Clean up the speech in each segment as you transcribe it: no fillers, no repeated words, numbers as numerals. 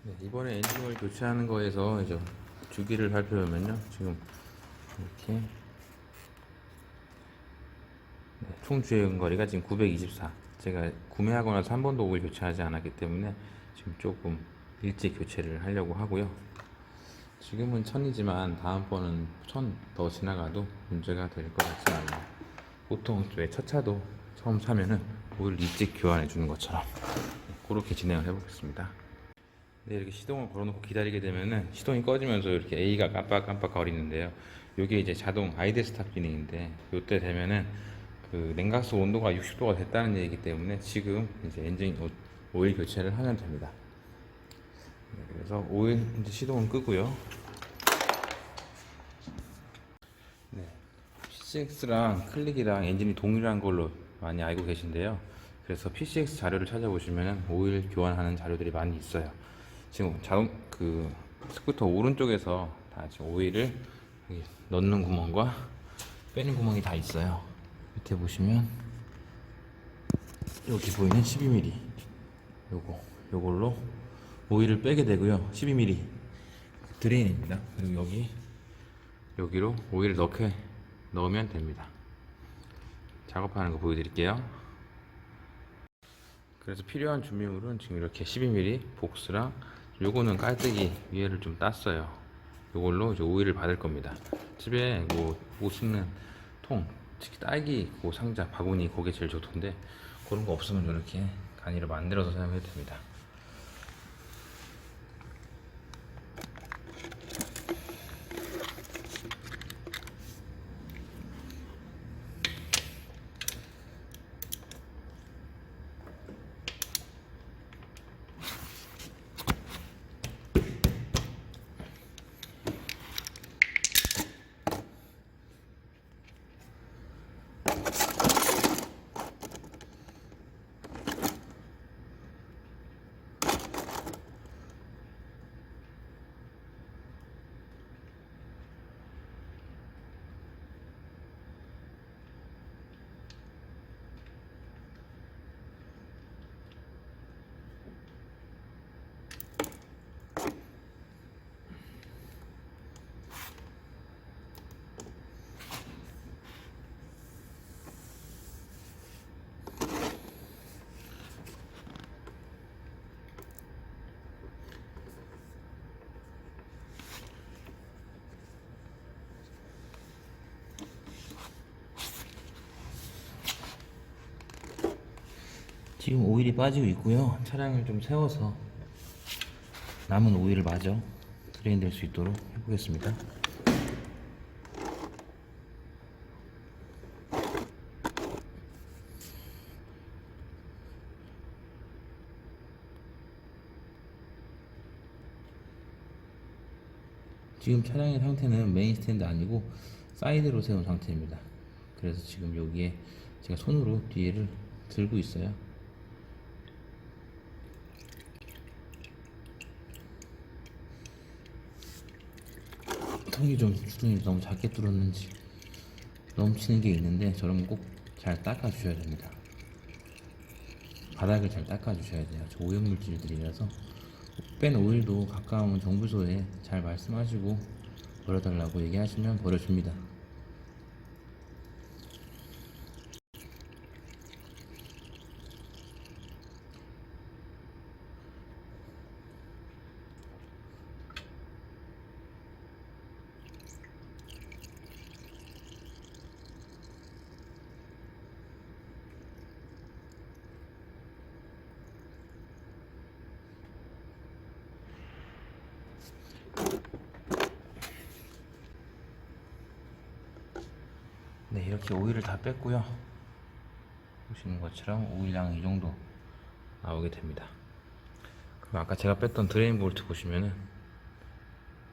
네, 이번에 엔진오일 교체하는 거에서 이제 주기를 살펴보면요. 지금 이렇게 총 주행거리가 지금 924. 제가 구매하고 나서 한 번도 오일 교체하지 않았기 때문에 지금 조금 일찍 교체를 하려고 하고요. 지금은 1000이지만 다음번은 1000 더 지나가도 문제가 될 것 같지 않아요. 보통 왜 첫 차도 처음 사면은 오일 일찍 교환해 주는 것처럼 그렇게 진행을 해보겠습니다. 네, 이렇게 시동을 걸어놓고 기다리게 되면은 시동이 꺼지면서 이렇게 A가 깜빡깜빡 거리는데요. 이게 이제 자동 아이드 스탑 기능인데 이때 되면은 그 냉각수 온도가 60도가 됐다는 얘기이기 때문에 지금 이제 엔진 오일 교체를 하면 됩니다. 네, 그래서 오일 이제 시동은 끄고요. 네, PCX랑 클릭이랑 엔진이 동일한 걸로 많이 알고 계신데요. 그래서 PCX 자료를 찾아보시면 오일 교환하는 자료들이 많이 있어요. 지금 자동 그 스쿠터 오른쪽에서 다 지금 오일을 넣는 구멍과 빼는 구멍이 다 있어요. 밑에 보시면 여기 보이는 12mm 요걸로 오일을 빼게 되고요. 12mm 드레인입니다. 그리고 여기로 오일을 넣으면 됩니다. 작업하는 거 보여드릴게요. 그래서 필요한 준비물은 지금 이렇게 12mm 복스랑 요거는 깔때기 위에를 좀 땄어요. 요걸로 이제 오일을 받을 겁니다. 집에 뭐 씻는 통, 특히 딸기 그 상자 바구니 그게 제일 좋던데 그런 거 없으면 이렇게 간이로 만들어서 사용해도 됩니다. 지금 오일이 빠지고 있고요. 차량을 좀 세워서 남은 오일을 마저 드레인 될 수 있도록 해보겠습니다. 지금 차량의 상태는 메인 스탠드 아니고 사이드로 세운 상태입니다. 그래서 지금 여기에 제가 손으로 뒤에를 들고 있어요. 턱이 좀 주둥이 너무 작게 뚫었는지 넘치는 게 있는데 저런 거 꼭 잘 닦아 주셔야 됩니다. 바닥을 잘 닦아 주셔야 돼요. 저 오염물질들이라서 뺀 오일도 가까운 정부소에 잘 말씀하시고 버려달라고 얘기하시면 버려줍니다. 네, 이렇게 오일을 다 뺐고요. 보시는 것처럼 오일량이 이 정도 나오게 됩니다. 그럼 아까 제가 뺐던 드레인 볼트 보시면은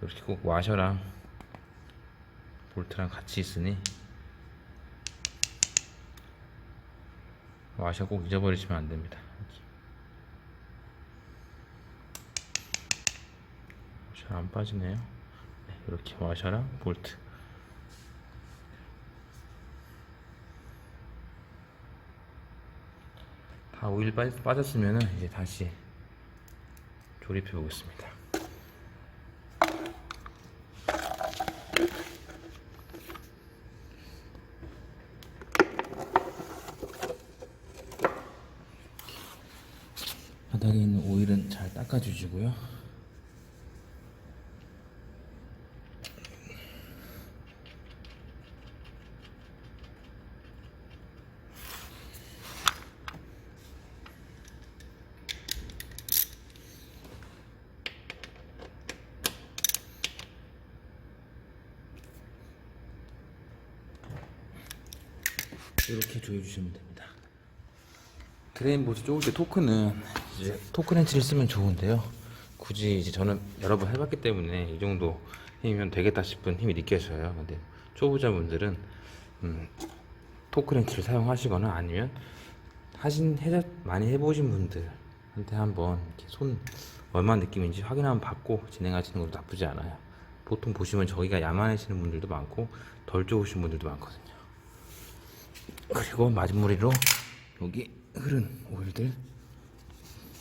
이렇게 꼭 와셔랑 볼트랑 같이 있으니 와셔 꼭 잊어버리시면 안 됩니다. 잘 안 빠지네요. 네, 이렇게 와셔랑 볼트 다 오일 빠졌으면은 이제 다시 조립해 보겠습니다. 바닥에 있는 오일은 잘 닦아주시고요. 이렇게 조여주시면 됩니다. 드레인보드 쪼을 때 토크는 이제 토크렌치를 쓰면 좋은데요. 굳이 이제 저는 여러 번 해봤기 때문에 이 정도 힘이면 되겠다 싶은 힘이 느껴져요. 근데 초보자분들은 토크렌치를 사용하시거나 아니면 많이 해보신 분들한테 한번 이렇게 손 얼마나 느낌인지 확인 한번 받고 진행하시는 것도 나쁘지 않아요. 보통 보시면 저기가 야만하시는 분들도 많고 덜 좋으신 분들도 많거든요. 그리고 마무리로 여기 흐른 오일들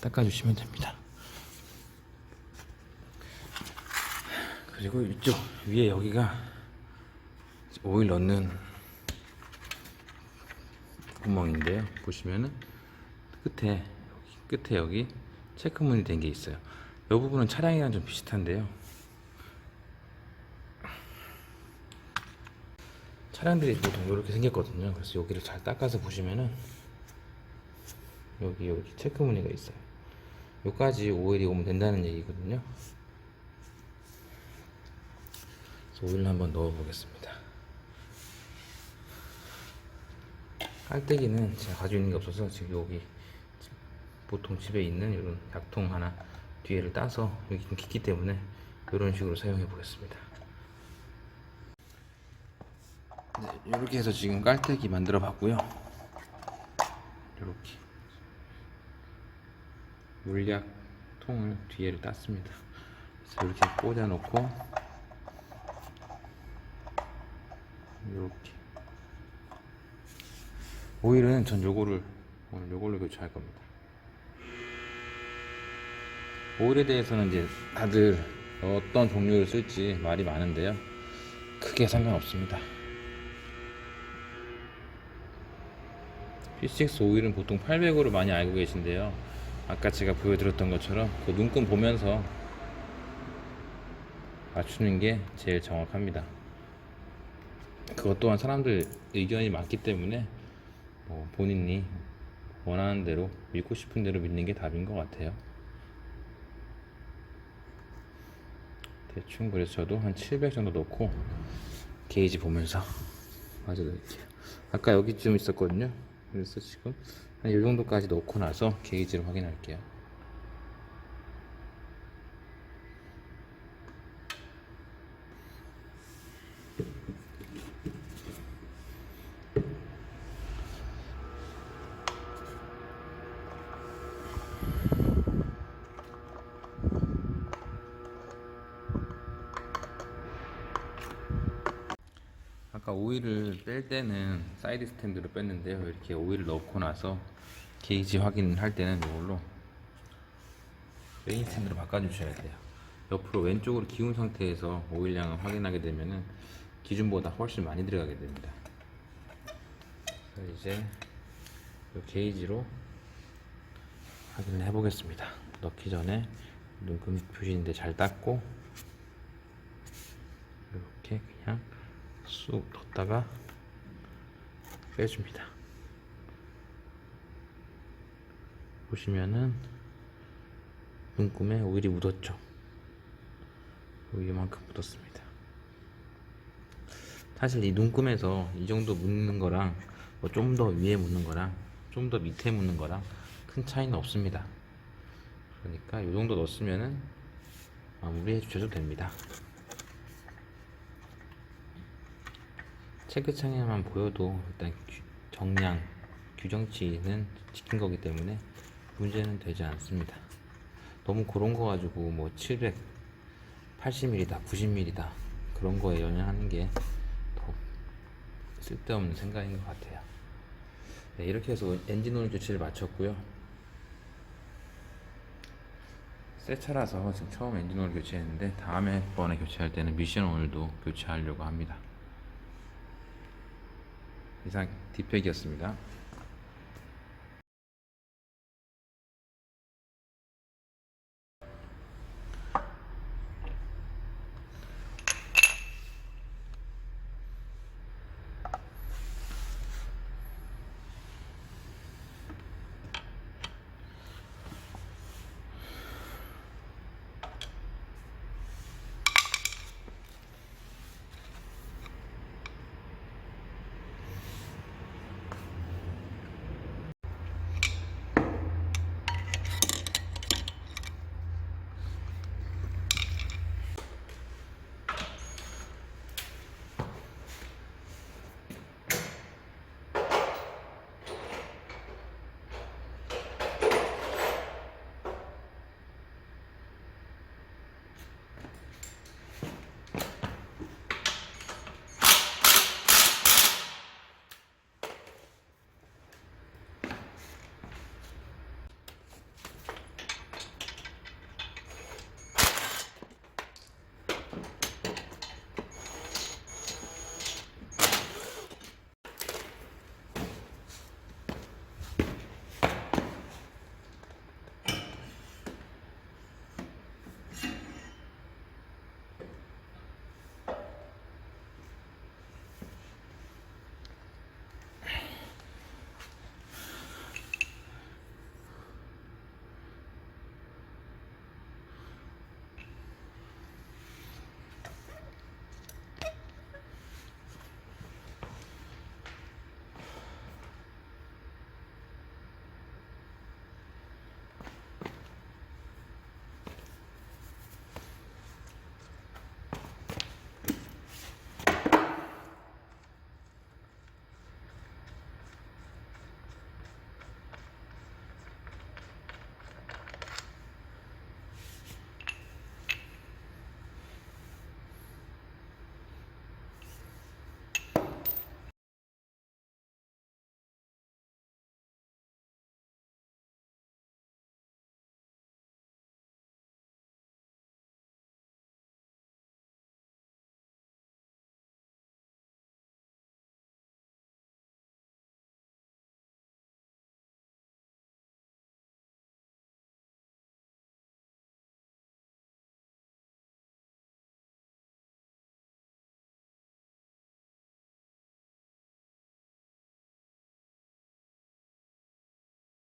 닦아주시면 됩니다. 그리고 이쪽 위에 여기가 오일 넣는 구멍인데요. 보시면은 끝에 여기 체크무늬 된 게 있어요. 이 부분은 차량이랑 좀 비슷한데요. 차량들이 보통 이렇게 생겼거든요. 그래서 여기를 잘 닦아서 보시면은 여기 체크무늬가 있어요. 여기까지 오일이 오면 된다는 얘기거든요. 그래서 오일을 한번 넣어 보겠습니다. 깔때기는 제가 가지고 있는 게 없어서 지금 여기 보통 집에 있는 이런 약통 하나 뒤에를 따서 여기 좀 깊기 때문에 이런 식으로 사용해 보겠습니다. 네, 이렇게 해서 지금 깔때기 만들어 봤고요. 이렇게 물약통을 뒤에를 땄습니다. 그래서 이렇게 꽂아 놓고 이렇게 오일은 전 오늘 요걸로 교체할 겁니다. 오일에 대해서는 이제 다들 어떤 종류를 쓸지 말이 많은데요. 크게 상관없습니다. P6 오일은 보통 800으로 많이 알고 계신데요. 아까 제가 보여드렸던 것처럼 그 눈금 보면서 맞추는 게 제일 정확합니다. 그것 또한 사람들 의견이 많기 때문에 본인이 원하는 대로 믿고 싶은 대로 믿는 게 답인 것 같아요. 대충 그래서 저도 한 700 정도 넣고 게이지 보면서 맞아 넣을게요. 아까 여기쯤 있었거든요. 그래서 지금 한 이 정도까지 넣고 나서 게이지를 확인할게요. 아까 오일을 뺄 때는 사이드 스탠드로 뺐는데요. 이렇게 오일을 넣고 나서 게이지 확인할 때는 이걸로 메인 스탠드로 바꿔주셔야 돼요. 옆으로 왼쪽으로 기운 상태에서 오일량을 확인하게 되면은 기준보다 훨씬 많이 들어가게 됩니다. 그래서 이제 이 게이지로 확인을 해보겠습니다. 넣기 전에 눈금 표시인데 잘 닦고 이렇게 그냥 쑥 넣었다가 빼줍니다. 보시면은 눈금에 오일이 묻었죠. 이만큼 묻었습니다. 사실 이 눈금에서 이 정도 묻는 거랑 좀 더 위에 묻는 거랑 좀 더 밑에 묻는 거랑 큰 차이는 없습니다. 그러니까 이 정도 넣었으면은 마무리해 주셔도 됩니다. 체크창에만 보여도 일단 정량 규정치는 지킨 거기 때문에 문제는 되지 않습니다. 너무 그런 거 가지고 뭐 780mm다 90mm다 그런 거에 연연하는 게 더 쓸데없는 생각인 것 같아요. 네, 이렇게 해서 엔진 오일 교체를 마쳤고요. 새 차라서 지금 처음 엔진 오일 교체했는데 다음에 번에 교체할 때는 미션 오일도 교체하려고 합니다. 이상 딥팩이었습니다.